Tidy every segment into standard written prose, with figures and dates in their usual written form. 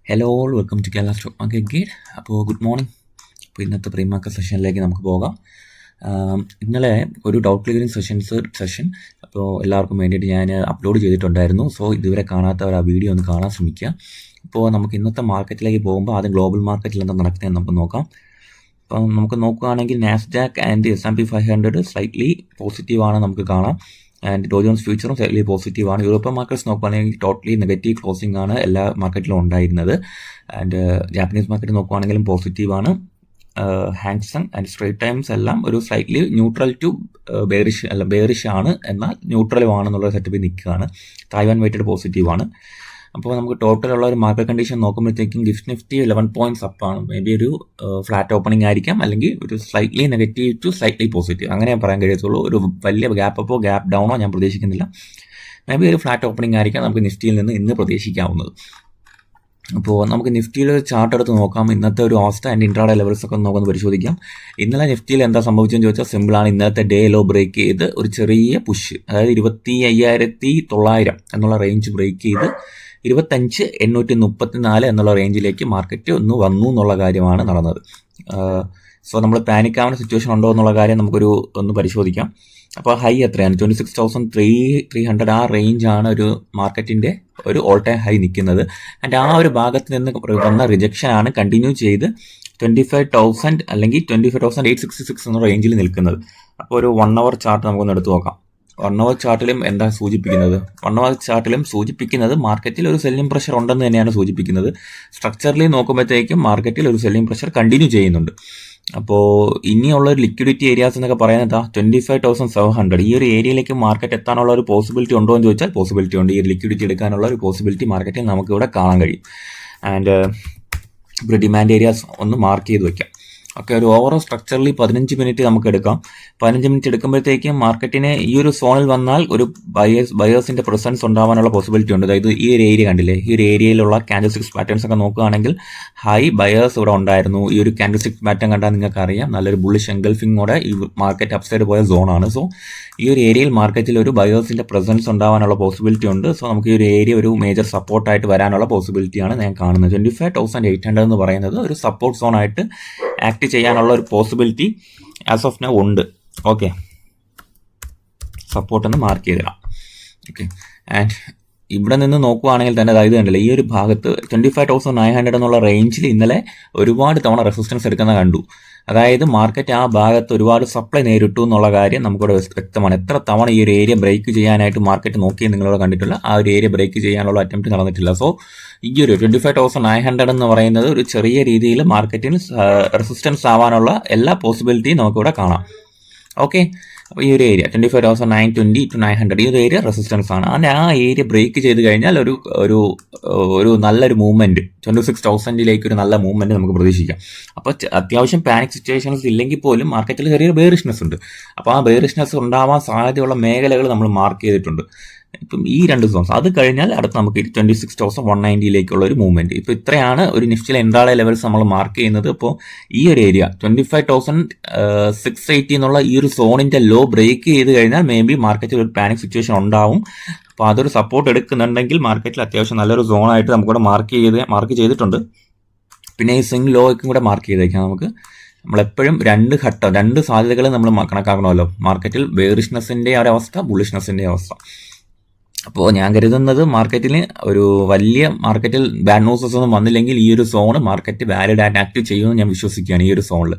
Hello all, welcome to Kerala stock market guide. അപ്പോൾ good morning. അപ്പോൾ ഇന്നത്തെ പ്രീ മാർക്കറ്റ് സെഷനിലേക്ക് നമുക്ക് പോകാം. ഇന്നലെ ഒരു ഡൗട്ട് ക്ലിയറിംഗ് സെഷൻ അപ്പോൾ എല്ലാവർക്കും വേണ്ടിയിട്ട് ഞാൻ അപ്ലോഡ് ചെയ്തിട്ടുണ്ടായിരുന്നു. സോ ഇതുവരെ കാണാത്തവർ ആ വീഡിയോ ഒന്ന് കാണാൻ ശ്രമിക്കുക. അപ്പോൾ നമുക്ക് ഇന്നത്തെ മാർക്കറ്റിലേക്ക് പോകുമ്പോൾ ആദ്യം ഗ്ലോബൽ മാർക്കറ്റിൽ എന്താ നടക്കുന്നത് നമുക്ക് നോക്കാം. അപ്പം നമുക്ക് നോക്കുകയാണെങ്കിൽ നാസ്ഡാക്ക് ആൻഡ് S&P 500 സ്ലൈറ്റ്ലി പോസിറ്റീവാണ് നമുക്ക് കാണാം. ആൻഡ് ഡോ ജോൺസ് ഫ്യൂച്ചറും സ്ലൈറ്റ്ലി പോസിറ്റീവാണ്. യൂറോപ്യൻ മാർക്കറ്റ്സ് നോക്കുകയാണെങ്കിൽ ടോട്ടലി നെഗറ്റീവ് ക്ലോസിംഗ് ആണ് എല്ലാ മാർക്കറ്റിലും ഉണ്ടായിരുന്നത്. ആൻഡ് ജാപ്പനീസ് മാർക്കറ്റ് നോക്കുകയാണെങ്കിലും പോസിറ്റീവാണ്. ഹാങ്സങ് ആൻഡ് സ്ട്രേറ്റ് ടൈംസ് എല്ലാം ഒരു സ്ലൈറ്റ്ലി ന്യൂട്രൽ ടു ബെയറിഷ് ആണ്, എന്നാൽ ന്യൂട്രലും ആണെന്നുള്ള സെറ്റപ്പിൽ നിൽക്കുകയാണ്. തായ്വാൻ വെയിറ്റഡ് പോസിറ്റീവാണ്. അപ്പോൾ നമുക്ക് ടോട്ടലുള്ള ഒരു മാർക്കറ്റ് കണ്ടീഷൻ നോക്കുമ്പോഴത്തേക്കും ഗിഫ്റ്റ് നിഫ്റ്റി 11 പോയിന്റ്സ് അപ്പാണ്. മേ ബി ഒരു ഫ്ലാറ്റ് ഓപ്പണിംഗ് ആയിരിക്കാം, അല്ലെങ്കിൽ ഒരു slightly negative to slightly positive, അങ്ങനെ പറയാൻ കഴിയത്തുള്ളൂ. ഒരു വലിയ ഗ്യാപ്പ് അപ്പോ ഗ്യാപ്പ് ഡൗണോ ഞാൻ പ്രതീക്ഷിക്കുന്നില്ല. മേ ബി ഒരു ഫ്ലാറ്റ് ഓപ്പണിംഗ് ആയിരിക്കാം നമുക്ക് നിഫ്റ്റിയിൽ നിന്ന് ഇന്ന് പ്രതീക്ഷിക്കാവുന്നത്. അപ്പോൾ നമുക്ക് നിഫ്റ്റിയിലെ ഒരു ചാർട്ട് എടുത്ത് നോക്കാം. ഇന്നത്തെ ഒരു അവസ്ഥ ആൻഡ് ഇൻട്രാഡേ ലെവൽസ് ഒക്കെ നമുക്കൊന്ന് പരിശോധിക്കാം. ഇന്നലെ നിഫ്റ്റിയിൽ എന്താ സംഭവിച്ചതെന്ന് ചോദിച്ചാൽ സിമ്പിളാണ്. ഇന്നത്തെ ഡേ ലോ ബ്രേക്ക് ചെയ്ത് ഒരു ചെറിയ പുഷ്, അതായത് 25,900 എന്നുള്ള റേഞ്ച് ബ്രേക്ക് ചെയ്ത് 25,834 എന്നുള്ള റേഞ്ചിലേക്ക് മാർക്കറ്റ് ഒന്ന് വന്നു എന്നുള്ള കാര്യമാണ് നടന്നത്. സോ നമ്മൾ പാനിക് ആവുന്ന സിറ്റുവേഷൻ ഉണ്ടോ എന്നുള്ള കാര്യം ഒന്ന് പരിശോധിക്കാം. അപ്പോൾ ഹൈ എത്രയാണ്? 26,300 ആ റേഞ്ചാണ് ഒരു മാർക്കറ്റിൻ്റെ ഒരു ഓൾ ടൈം ഹൈ നിൽക്കുന്നത്. ആൻഡ് ആ ഒരു ഭാഗത്ത് നിന്ന് വന്ന റിജക്ഷൻ ആണ് കണ്ടിന്യൂ ചെയ്ത് 25,000 അല്ലെങ്കിൽ 25,866 എന്ന റേഞ്ചിൽ നിൽക്കുന്നത്. അപ്പോൾ ഒരു 1 അവർ ചാർട്ട് നമുക്കൊന്ന് എടുത്തു നോക്കാം. 1 അവർ ചാർട്ടിലും എന്താ സൂചിപ്പിക്കുന്നത്? 1 അവർ ചാർട്ടിലും സൂചിപ്പിക്കുന്നത് മാർക്കറ്റിൽ ഒരു സെല്ലിംഗ് പ്രഷർ ഉണ്ടെന്ന് തന്നെയാണ് സൂചിപ്പിക്കുന്നത്. സ്ട്രക്ചറലി നോക്കുമ്പോഴത്തേക്കും മാർക്കറ്റിൽ ഒരു സെല്ലിംഗ് പ്രഷർ കണ്ടിന്യൂ ചെയ്യുന്നുണ്ട്. അപ്പോൾ ഇനിയുള്ള ഒരു ലിക്വിഡിറ്റി ഏരിയാസ് എന്നൊക്കെ പറയുന്നത് 25,700 ഈ ഒരു ഏരിയയിലേക്ക് മാർക്കറ്റ് എത്താനുള്ള ഒരു പോസിബിലിറ്റി ഉണ്ടോ എന്ന് ചോദിച്ചാൽ പോസിബിലിറ്റി ഉണ്ട്. ഈ ഒരു ലിക്വിഡിറ്റി എടുക്കാനുള്ള ഒരു പോസിബിലിറ്റി മാർക്കറ്റിൽ നമുക്കിവിടെ കാണാൻ കഴിയും. ആൻഡ് ഇപ്പോൾ ഡിമാൻഡ് ഏരിയാസ് ഒന്ന് മാർക്ക് ചെയ്ത് വയ്ക്കാം. ഓക്കെ, ഒരു ഓവറോൾ സ്ട്രക്ചറലി 15 മിനിറ്റ് നമുക്ക് എടുക്കാം. 15 മിനിറ്റ് എടുക്കുമ്പോഴത്തേക്കും മാർക്കറ്റിന് ഈ ഒരു സോണിൽ വന്നാൽ ഒരു ബയേഴ്സിന്റെ പ്രസൻസ് ഉണ്ടാവാനുള്ള പോസിബിലിറ്റി ഉണ്ട്. അതായത് ഈ ഒരു ഏരിയ കണ്ടില്ലേ, ഈ ഒരു ഏരിയയിലുള്ള ക്യാൻഡിൽ സ്റ്റിക്സ് പാറ്റേൺസ് ഒക്കെ നോക്കുകയാണെങ്കിൽ ഹൈ ബയേഴ്സ് ഇവിടെ ഉണ്ടായിരുന്നു. ഈ ഒരു ക്യാൻഡിൽ സ്റ്റിക്സ് പാറ്റേൺ കണ്ടാൽ നിങ്ങൾക്ക് അറിയാം, നല്ലൊരു ബുള്ളിഷ് എൻഗൾഫിങ്ങോടെ ഈ മാർക്കറ്റ് അപ്സൈഡ് പോയ സോണാണ്. സോ ഈ ഒരു ഏരിയയിൽ മാർക്കറ്റിൽ ഒരു ബയേഴ്സിന്റെ പ്രസൻസ് ഉണ്ടാവാനുള്ള പോസിബിലിറ്റി ഉണ്ട്. സോ നമുക്ക് ഈ ഒരു ഏരിയ ഒരു മേജർ സപ്പോർട്ടായിട്ട് വരാനുള്ള പോസിബിലിറ്റിയാണ് ഞാൻ കാണുന്നത്. 25,800 എന്ന് പറയുന്നത് ഒരു സപ്പോർട്ട് സോൺ ആയിട്ട് ആക്ട് ചെയ്യാനുള്ള ഒരു പോസിബിലിറ്റി ആസ് ഓഫ് നൗ ഉണ്ട്. ഓക്കെ, സപ്പോർട്ട് ഒന്ന് മാർക്ക് ചെയ്തിടാം. ഓക്കെ, ആൻഡ് ഇവിടെ നിന്ന് നോക്കുകയാണെങ്കിൽ തന്നെ അതായത് കണ്ടില്ല, ഈ ഒരു ഭാഗത്ത് 25,900 എന്നുള്ള റേഞ്ചിൽ ഇന്നലെ ഒരുപാട് തവണ റെസിസ്റ്റൻസ് എടുക്കുന്ന കണ്ടു. അതായത് മാർക്കറ്റ് ആ ഭാഗത്ത് ഒരുപാട് സപ്ലൈ നേരിട്ടു എന്നുള്ള കാര്യം നമുക്കിവിടെ വ്യക്തമാണ്. എത്ര തവണ ഈ ഒരു ഏരിയ ബ്രേക്ക് ചെയ്യാനായിട്ട് മാർക്കറ്റ് നോക്കി നിങ്ങളിവിടെ കണ്ടിട്ടില്ല. ആ ഒരു ഏരിയ ബ്രേക്ക് ചെയ്യാനുള്ള അറ്റംപ്റ്റ് നടന്നിട്ടില്ല. സോ ഈ ഒരു 25,900 എന്ന് പറയുന്നത് ഒരു ചെറിയ രീതിയിൽ മാർക്കറ്റിന് റെസിസ്റ്റൻസ് ആവാനുള്ള എല്ലാ പോസിബിലിറ്റിയും നമുക്കിവിടെ കാണാം. ഓക്കെ, അപ്പോൾ ഈ ഒരു ഏരിയ 25,920 to 900 ഈ ഒരു ഏരിയ റെസിസ്റ്റൻസ് ആണ്. ആ ഏരിയ ബ്രേക്ക് ചെയ്ത് കഴിഞ്ഞാൽ ഒരു നല്ലൊരു മൂവ്മെന്റ് 26,000 ഒരു നല്ല മൂവ്മെന്റ് നമുക്ക് പ്രതീക്ഷിക്കാം. അപ്പോൾ അത്യാവശ്യം പാനിക് സിറ്റുവേഷൻസ് ഇല്ലെങ്കിൽ പോലും മാർക്കറ്റിൽ ചെറിയൊരു ബെയറിഷ്നെസ് ഉണ്ട്. അപ്പോൾ ആ ബെയറിഷ്നെസ് ഉണ്ടാവാൻ സാധ്യതയുള്ള മേഖലകൾ നമ്മൾ മാർക്ക് ചെയ്തിട്ടുണ്ട്. ഇപ്പം ഈ 2 സോൺസ് അത് കഴിഞ്ഞാൽ അടുത്ത് നമുക്ക് 26,190 ഒരു മൂവ്മെന്റ്. ഇപ്പോൾ ഇത്രയാണ് ഒരു നിഫ്റ്റിയിലെ ഇൻട്രാഡേ ലെവൽസ് നമ്മൾ മാർക്ക് ചെയ്യുന്നത്. ഇപ്പോൾ ഈ ഒരു ഏരിയ 25,680 എന്നുള്ള ഈ ഒരു സോണിന്റെ ലോ ബ്രേക്ക് ചെയ്ത് കഴിഞ്ഞാൽ മേ ബി മാർക്കറ്റിൽ ഒരു പാനിക് സിറ്റുവേഷൻ ഉണ്ടാവും. അപ്പോൾ അതൊരു സപ്പോർട്ട് എടുക്കുന്നുണ്ടെങ്കിൽ മാർക്കറ്റിൽ അത്യാവശ്യം നല്ലൊരു സോണായിട്ട് നമുക്കിവിടെ മാർക്ക് ചെയ്തിട്ടുണ്ട്. പിന്നെ ഈ സ്വിംഗ് ലോയ്ക്കും കൂടെ മാർക്ക് ചെയ്തേക്കാം. നമ്മളെപ്പോഴും രണ്ട് സാധ്യതകൾ നമ്മൾ കണക്കാക്കണമല്ലോ മാർക്കറ്റിൽ, ബെയറിഷ്നെസിന്റെ ഒരവസ്ഥ, ബുള്ളിഷ്നെസിന്റെ അവസ്ഥ. അപ്പോൾ ഞാൻ കരുതുന്നത് മാർക്കറ്റിൽ ബാഡ് ന്യൂസസ് ഒന്നും വന്നില്ലെങ്കിൽ ഈ ഒരു സോൺ മാർക്കറ്റ് വാലിഡ് ആയിട്ട് ആക്ട് ചെയ്യുമെന്ന് ഞാൻ വിശ്വസിക്കുകയാണ്. ഈ ഒരു സോണിൽ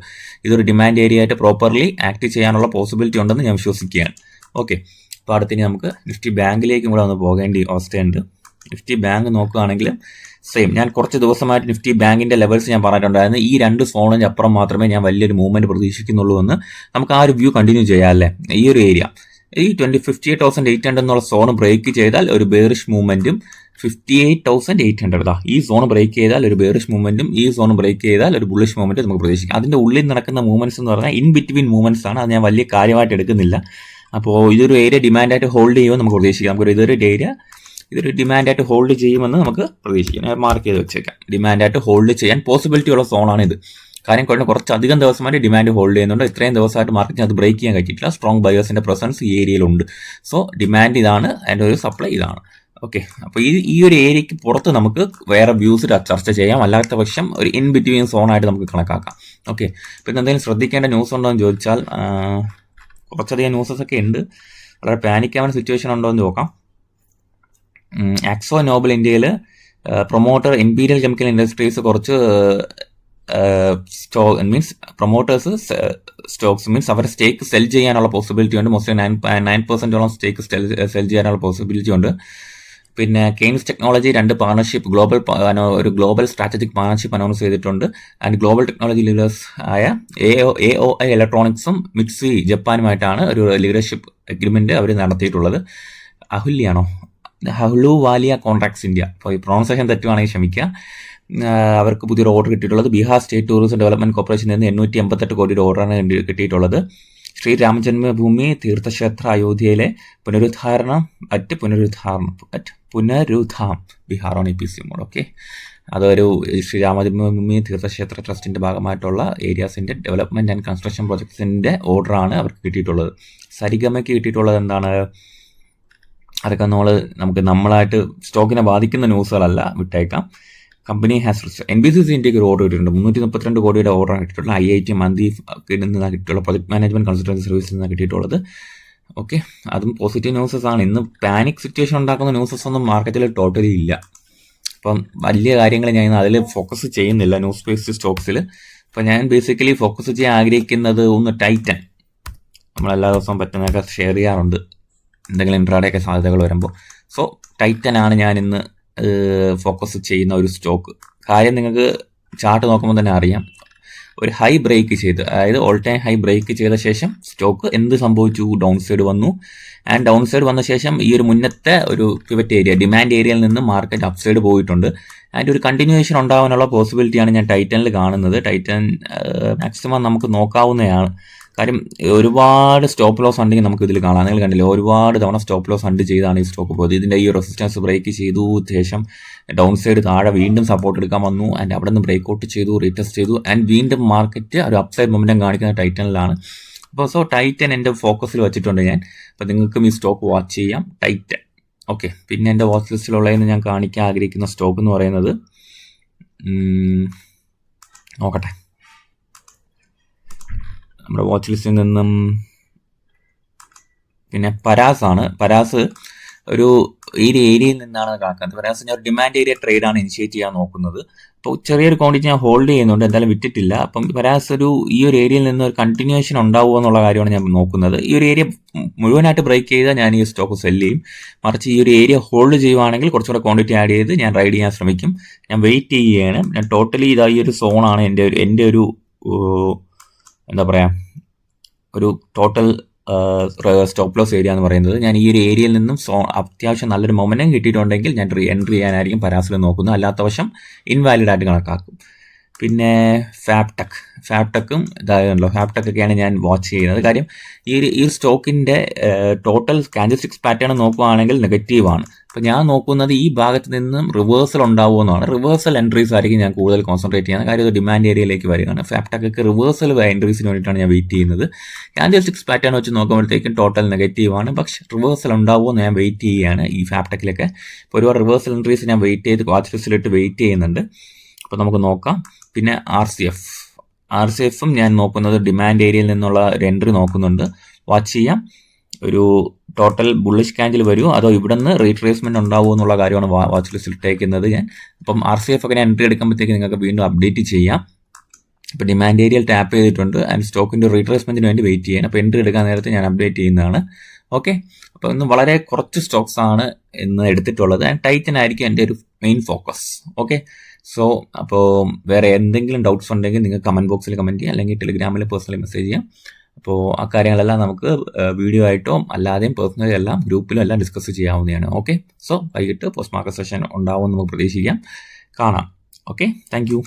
ഇതൊരു ഡിമാൻഡ് ഏരിയ ആയിട്ട് പ്രോപ്പർലി ആക്ട് ചെയ്യാനുള്ള പോസിബിലിറ്റി ഉണ്ടെന്ന് ഞാൻ വിശ്വസിക്കുകയാണ്. ഓക്കെ, അപ്പോൾ അടുത്തിനി നമുക്ക് നിഫ്റ്റി ബാങ്കിലേക്കും കൂടെ ഒന്ന് പോകേണ്ട അവസ്ഥയുണ്ട്. നിഫ്റ്റി ബാങ്ക് നോക്കുകയാണെങ്കിൽ സെയിം, ഞാൻ കുറച്ച് ദിവസമായിട്ട് നിഫ്റ്റി ബാങ്കിന്റെ ലെവൽസ് ഞാൻ പറഞ്ഞിട്ടുണ്ടായിരുന്നു. ഈ 2 സോണിന് അപ്പുറം മാത്രമേ ഞാൻ വലിയൊരു മൂവ്മെന്റ് പ്രതീക്ഷിക്കുന്നുള്ളൂ എന്ന് നമുക്ക് ആ ഒരു വ്യൂ കണ്ടിന്യൂ ചെയ്യാം അല്ലേ. ഈ ഒരു ഏരിയ ഈ 58,800 എന്നുള്ള സോൺ ബ്രേക്ക് ചെയ്താൽ ഒരു ബെയറിഷ് മൂവ്മെന്റും 58,800 ഈ സോൺ ബ്രേക്ക് ചെയ്താൽ ഒരു ബെയറിഷ് മൂവ്മെന്റും ഈ സോൺ ബ്രേക്ക് ചെയ്താൽ ഒരു ബുള്ളിഷ് മൂവ്മെന്റ് നമുക്ക് പ്രതീക്ഷിക്കാം. അതിന്റെ ഉള്ളിൽ നടക്കുന്ന മൂവ്മെന്റ്സ് എന്ന് പറഞ്ഞാൽ ഇൻ ബിറ്റ്വീൻ മൂവ്മെന്റ്സ് ആണ്. അത് ഞാൻ വലിയ കാര്യമായിട്ട് എടുക്കുന്നില്ല. അപ്പോൾ ഇതൊരു ഏരിയ ഡിമാൻഡായിട്ട് ഹോൾഡ് ചെയ്യുമെന്ന് നമുക്ക് പ്രതീക്ഷിക്കാം. ഇതൊരു ഡിമാൻഡായിട്ട് ഹോൾഡ് ചെയ്യുമെന്ന് നമുക്ക് പ്രതീക്ഷിക്കാം. ഞാൻ മാർക്ക് ചെയ്ത് വെച്ചേക്കാം. ഡിമാൻഡായിട്ട് ഹോൾഡ് ചെയ്യാൻ പോസിബിലിറ്റി ഉള്ള സോണാണ് ഇത്. കാര്യം കുറച്ചധികം ദിവസമായിട്ട് ഡിമാൻഡ് ഹോൾഡ് ചെയ്യുന്നുണ്ട്. ഇത്രയും ദിവസമായിട്ട് മാർക്കറ്റിന് അത് ബ്രേക്ക് ചെയ്യാൻ കഴിച്ചിട്ടില്ല. സ്ട്രോങ് ബയേഴ്സിന്റെ പ്രസൻസ് ഈ ഏരിയയിലുണ്ട്. സോ ഡിമാൻഡ് ഇതാണ്, അതിൻ്റെ ഒരു സപ്ലൈ ഇതാണ്. ഓക്കെ, അപ്പോൾ ഈ ഒരു ഏരിയക്ക് പുറത്ത് നമുക്ക് വേറെ വ്യൂസ് ചർച്ച ചെയ്യാം. അല്ലാത്ത പക്ഷം ഒരു ഇൻ ബിറ്റ്വീൻ സോണായിട്ട് നമുക്ക് കണക്കാക്കാം. ഓക്കെ, പിന്നെ എന്തെങ്കിലും ശ്രദ്ധിക്കേണ്ട ന്യൂസ് ഉണ്ടോ എന്ന് ചോദിച്ചാൽ കുറച്ചധികം ന്യൂസസ് ഒക്കെ ഉണ്ട്. വളരെ പാനിക് ആവുന്ന സിറ്റുവേഷൻ ഉണ്ടോ എന്ന് നോക്കാം. ആക്സോ നോബൽ ഇന്ത്യയിൽ പ്രൊമോട്ടർ ഇമ്പീരിയൽ കെമിക്കൽ ഇൻഡസ്ട്രീസ് കുറച്ച് മീൻസ് പ്രൊമോട്ടേഴ്സ് സ്റ്റോക്സ് മീൻസ് അവരുടെ സ്റ്റേക്ക് സെൽ ചെയ്യാനുള്ള പോസിബിലിറ്റി ഉണ്ട്. മോസ്റ്റ്ലി 9% സ്റ്റേക്ക് സെൽ ചെയ്യാനുള്ള പോസിബിലിറ്റി ഉണ്ട്. പിന്നെ കെയ്ൻസ് ടെക്നോളജി 2 പാർട്ണർഷിപ്പ് ഒരു ഗ്ലോബൽ സ്ട്രാറ്റജിക് പാർട്ണർഷിപ്പ് അനൗൺസ് ചെയ്തിട്ടുണ്ട്. ആൻഡ് ഗ്ലോബൽ ടെക്നോളജി ലീഡേഴ്സ് ആയ AOI ഇലക്ട്രോണിക്സും മിറ്റ്സി ജപ്പാനുമായിട്ടാണ് ഒരു ലീഡർഷിപ്പ് അഗ്രിമെന്റ് അവർ നടത്തിയിട്ടുള്ളത്. ഹലുവാലിയ കോൺട്രാക്ട്സ് ഇന്ത്യ, അപ്പോൾ ഈ പ്രൊണൗൺസിയേഷൻ തെറ്റുവാണെങ്കിൽ ക്ഷമിക്കുക. അവർക്ക് പുതിയൊരു ഓർഡർ കിട്ടിയിട്ടുള്ളത് ബീഹാർ സ്റ്റേറ്റ് ടൂറിസം ഡെവലപ്മെന്റ് കോർപ്പറേഷനിൽ നിന്ന് 888 കോടിയുടെ ഓർഡറാണ് കിട്ടിയിട്ടുള്ളത്. ശ്രീ രാമജന്മഭൂമി തീർത്ഥക്ഷേത്ര അയോധ്യയിലെ പുനരുദ്ധാം ബീഹാറാണ് EPC മോഡ്. ഓക്കെ, അതൊരു ശ്രീ രാമജന്മഭൂമി തീർത്ഥക്ഷേത്ര ട്രസ്റ്റിന്റെ ഭാഗമായിട്ടുള്ള ഏരിയാസിന്റെ ഡെവലപ്മെന്റ് ആൻഡ് കൺസ്ട്രക്ഷൻ പ്രോജക്ട്സിന്റെ ഓർഡറാണ് അവർക്ക് കിട്ടിയിട്ടുള്ളത്. സരിഗമയ്ക്ക് കിട്ടിയിട്ടുള്ളത് എന്താണ്? അതൊക്കെ നമ്മളായിട്ട് സ്റ്റോക്കിനെ ബാധിക്കുന്ന ന്യൂസുകളല്ല, വിട്ടേക്കാം. കമ്പനി ഹാസ് NBCC ഇന്ത്യക്ക് ഒരു ഓർഡർ കിട്ടിയിട്ടുണ്ട്. 332 കോടിയുടെ ഓർഡറാണ് കിട്ടിയിട്ടുള്ളത്. IIT മന്ദിയിൽ നിന്നാണ് കിട്ടിയിട്ടുള്ള പ്രൊജക്ട് മാനേജ്മെന്റ് കൺസൾട്ടൻസി സർവീസിൽ നിന്നാണ് കിട്ടിയിട്ടുള്ളത്. ഓക്കെ, അതും പോസിറ്റീവ് ന്യൂസസ് ആണ്. ഇന്ന് പാനിക് സിറ്റുവേഷൻ ഉണ്ടാക്കുന്ന ന്യൂസസ് ഒന്നും മാർക്കറ്റിൽ ടോട്ടലി ഇല്ല. അപ്പം വലിയ കാര്യങ്ങൾ ഞാൻ അതിൽ ഫോക്കസ് ചെയ്യുന്നില്ല ന്യൂസ് ബേസ്ഡ് സ്റ്റോക്സിൽ. അപ്പം ഞാൻ ബേസിക്കലി ഫോക്കസ് ചെയ്യാൻ ആഗ്രഹിക്കുന്നത് ടൈറ്റൻ. നമ്മളെല്ലാ ദിവസവും പറ്റുന്നതൊക്കെ ഷെയർ ചെയ്യാറുണ്ട് എന്തെങ്കിലും ഇൻട്രാഡേയൊക്കെ സാധ്യതകൾ വരുമ്പോൾ. സോ ടൈറ്റൻ ആണ് ഞാൻ ഇന്ന് ഫോക്കസ് ചെയ്യുന്ന ഒരു സ്റ്റോക്ക്. കാര്യം നിങ്ങൾക്ക് ചാർട്ട് നോക്കുമ്പോൾ തന്നെ അറിയാം. ഒരു ഹൈ ബ്രേക്ക് ചെയ്ത്, അതായത് ഓൾ ടൈം ഹൈ ബ്രേക്ക് ചെയ്ത ശേഷം സ്റ്റോക്ക് എന്ത് സംഭവിച്ചു? ഡൗൺ സൈഡ് വന്നു. ആൻഡ് ഡൗൺ സൈഡ് വന്ന ശേഷം ഈ ഒരു മുന്നത്തെ ഒരു പിവറ്റ് ഏരിയ, ഡിമാൻഡ് ഏരിയയിൽ നിന്ന് മാർക്കറ്റ് അപ്പ് സൈഡ് പോയിട്ടുണ്ട്. ആൻഡ് ഒരു കണ്ടിന്യൂവേഷൻ ഉണ്ടാവാനുള്ള പോസിബിലിറ്റിയാണ് ഞാൻ ടൈറ്റനിൽ കാണുന്നത്. ടൈറ്റൻ മാക്സിമം നമുക്ക് നോക്കാവുന്നതാണ്. കാര്യം ഒരുപാട് സ്റ്റോപ്പ് ലോസ് ഉണ്ടെങ്കിൽ നമുക്ക് ഇതിൽ കാണാം. നിങ്ങൾ കണ്ടില്ല, ഒരുപാട് തവണ സ്റ്റോപ്പ് ലോസ് അണ്ട് ചെയ്താണ് ഈ സ്റ്റോക്ക് പോയത്. ഇതിൻ്റെ ഈ റെസിസ്റ്റൻസ് ബ്രേക്ക് ചെയ്തു, ശേഷം ഡൗൺ സൈഡ് താഴെ വീണ്ടും സപ്പോർട്ട് എടുക്കാൻ വന്നു. ആൻഡ് അവിടെ നിന്ന് ബ്രേക്ക് ഔട്ട് ചെയ്തു, റീടെസ്റ്റ് ചെയ്തു. ആൻഡ് വീണ്ടും മാർക്കറ്റ് ഒരു അപ്സൈഡ് മൊമെന്റം കാണിക്കുന്ന ടൈറ്റനിലാണ്. അപ്പോൾ സോ ടൈറ്റൻ എൻ്റെ ഫോക്കസിൽ വെച്ചിട്ടുണ്ട് ഞാൻ. അപ്പോൾ നിങ്ങൾക്കും ഈ സ്റ്റോക്ക് വാച്ച് ചെയ്യാം, ടൈറ്റൻ. ഓക്കെ, പിന്നെ എൻ്റെ വാച്ച് ലിസ്റ്റിലുള്ളതെന്ന് ഞാൻ കാണിക്കാൻ ആഗ്രഹിക്കുന്ന സ്റ്റോക്ക് എന്ന് പറയുന്നത് നോക്കട്ടെ, നമ്മുടെ വാച്ച് ലിസ്റ്റിൽ നിന്നും പിന്നെ പരാസ് ആണ്. പരാസ് ഒരു ഏരിയയിൽ നിന്നാണ് കണക്കാക്കുന്നത്. പരാസ് ഞാൻ ഒരു ഡിമാൻഡ് ഏരിയ ട്രേഡാണ് ഇനിഷ്യേറ്റ് ചെയ്യാൻ നോക്കുന്നത്. അപ്പോൾ ചെറിയൊരു ക്വാണ്ടിറ്റി ഞാൻ ഹോൾഡ് ചെയ്യുന്നുണ്ട്, എന്തായാലും വിറ്റിട്ടില്ല. അപ്പം പരാസ് ഈ ഒരു ഏരിയയിൽ നിന്ന് ഒരു കണ്ടിന്യൂവേഷൻ ഉണ്ടാവുമോ എന്നുള്ള കാര്യമാണ് ഞാൻ നോക്കുന്നത്. ഈ ഒരു ഏരിയ മുഴുവനായിട്ട് ബ്രേക്ക് ചെയ്താൽ ഞാൻ ഈ സ്റ്റോക്ക് സെല്ല് ചെയ്യും. മറിച്ച് ഈ ഒരു ഏരിയ ഹോൾഡ് ചെയ്യുവാണെങ്കിൽ കുറച്ചുകൂടെ ക്വാണ്ടിറ്റി ആഡ് ചെയ്ത് ഞാൻ റൈഡ് ചെയ്യാൻ ശ്രമിക്കും. ഞാൻ വെയിറ്റ് ചെയ്യുകയാണ്. ഞാൻ ടോട്ടലി ഈ ഒരു സോണാണ് എൻ്റെ ഒരു എന്താ പറയുക, ഒരു ടോട്ടൽ സ്റ്റോപ്പ് ലോസ് ഏരിയ എന്ന് പറയുന്നത്. ഞാൻ ഈ ഒരു ഏരിയയിൽ നിന്നും അത്യാവശ്യം നല്ലൊരു മൊമെന്റം കിട്ടിയിട്ടുണ്ടെങ്കിൽ ഞാൻ എൻട്രി ചെയ്യാനായിരിക്കും പരാസിൽ നോക്കുന്നത്. അല്ലാത്ത വശം ഇൻവാലിഡ് ആയിട്ട് കണക്കാക്കും. പിന്നെ ഫാബ്ടെക്കും ഇതായതല്ലോ, ഫാബ്ടെക്കൊക്കെയാണ് ഞാൻ വാച്ച് ചെയ്യുന്നത്. കാര്യം ഈ സ്റ്റോക്കിൻ്റെ ടോട്ടൽ കാൻഡിൽസ്റ്റിക്സ് പാറ്റേൺ നോക്കുകയാണെങ്കിൽ നെഗറ്റീവാണ്. അപ്പോൾ ഞാൻ നോക്കുന്നത് ഈ ഭാഗത്ത് നിന്നും റിവേഴ്സൽ ഉണ്ടാവുമെന്നാണ്. റിവേഴ്സൽ എൻട്രീസ് ആയിരിക്കും ഞാൻ കൂടുതൽ കോൺസെൻട്രേറ്റ് ചെയ്യുന്നത്. കാര്യം ഇത് ഡിമാൻഡ് ഏരിയയിലേക്ക് വരികയാണ്. ഫാബ്ടെക്കൊക്കെ റിവേഴ്സൽ എൻട്രീസിന് വേണ്ടിയിട്ടാണ് ഞാൻ വെയിറ്റ് ചെയ്യുന്നത്. കാൻഡിൽസ്റ്റിക്സ് പാറ്റേൺ വെച്ച് നോക്കുമ്പോഴത്തേക്കും ടോട്ടൽ നെഗറ്റീവാണ്. പക്ഷേ റിവേഴ്സൽ ഉണ്ടാവുമെന്ന് ഞാൻ വെയിറ്റ് ചെയ്യുകയാണ് ഈ ഫാബ്ടെക്കിലൊക്കെ. ഇപ്പോൾ ഒരുപാട് റിവേഴ്സൽ എൻട്രീസ് ഞാൻ വെയിറ്റ് ചെയ്ത് വാച്ച് ലിസ്റ്റിലിട്ട് വെയിറ്റ് ചെയ്യുന്നുണ്ട്. അപ്പോൾ നമുക്ക് നോക്കാം. പിന്നെ RCFും ഞാൻ നോക്കുന്നത് ഡിമാൻഡ് ഏരിയയിൽ നിന്നുള്ള ഒരു എൻട്രി നോക്കുന്നുണ്ട്. വാച്ച് ചെയ്യാം. ഒരു ടോട്ടൽ ബുള്ളിഷ് ക്യാൻഡിൽ വരുമോ അതോ ഇവിടെ നിന്ന് റീട്രേസ്മെന്റ് ഉണ്ടാവുമോ എന്നുള്ള കാര്യമാണ് വാച്ച് ലിസ്റ്റിൽ ഇട്ടേക്കുന്നത് ഞാൻ. അപ്പം RCF ഒക്കെ ഞാൻ എൻട്രി എടുക്കുമ്പോഴത്തേക്ക് നിങ്ങൾക്ക് വീണ്ടും അപ്ഡേറ്റ് ചെയ്യാം. ഇപ്പോൾ ഡിമാൻഡ് ഏരിയയിൽ ടാപ്പ് ചെയ്തിട്ടുണ്ട്. ആൻഡ് സ്റ്റോക്കിൻ്റെ റീട്രേസ്മെന്റിന് വേണ്ടി വെയിറ്റ് ചെയ്യാൻ. അപ്പോൾ എൻട്രി എടുക്കാൻ നേരത്തെ ഞാൻ അപ്ഡേറ്റ് ചെയ്യുന്നതാണ്. ഓക്കെ, അപ്പോൾ ഇന്ന് വളരെ കുറച്ച് സ്റ്റോക്സ് ആണ് ഇന്ന് എടുത്തിട്ടുള്ളത്. ആൻഡ് ടൈറ്റൻ ആയിരിക്കും എൻ്റെ ഒരു മെയിൻ ഫോക്കസ്. ഓക്കെ, സോ അപ്പോൾ വേറെ എന്തെങ്കിലും ഡൗട്ട്സ് ഉണ്ടെങ്കിൽ നിങ്ങൾ കമൻറ്റ് ബോക്സിൽ കമൻറ്റ് ചെയ്യാം, അല്ലെങ്കിൽ ടെലിഗ്രാമിൽ പേഴ്സണലി മെസ്സേജ് ചെയ്യാം. അപ്പോൾ ആ കാര്യങ്ങളെല്ലാം നമുക്ക് വീഡിയോ ആയിട്ടോ അല്ലാതെയും പേഴ്സണലി എല്ലാം ഗ്രൂപ്പിലും എല്ലാം ഡിസ്കസ് ചെയ്യാവുന്നതാണ്. ഓക്കെ, സോ വൈകിട്ട് പോസ്റ്റ് മാർക്കറ്റ് സെഷൻ ഉണ്ടാവും നമുക്ക് പ്രതീക്ഷിക്കാം. കാണാം. Okay, thank you.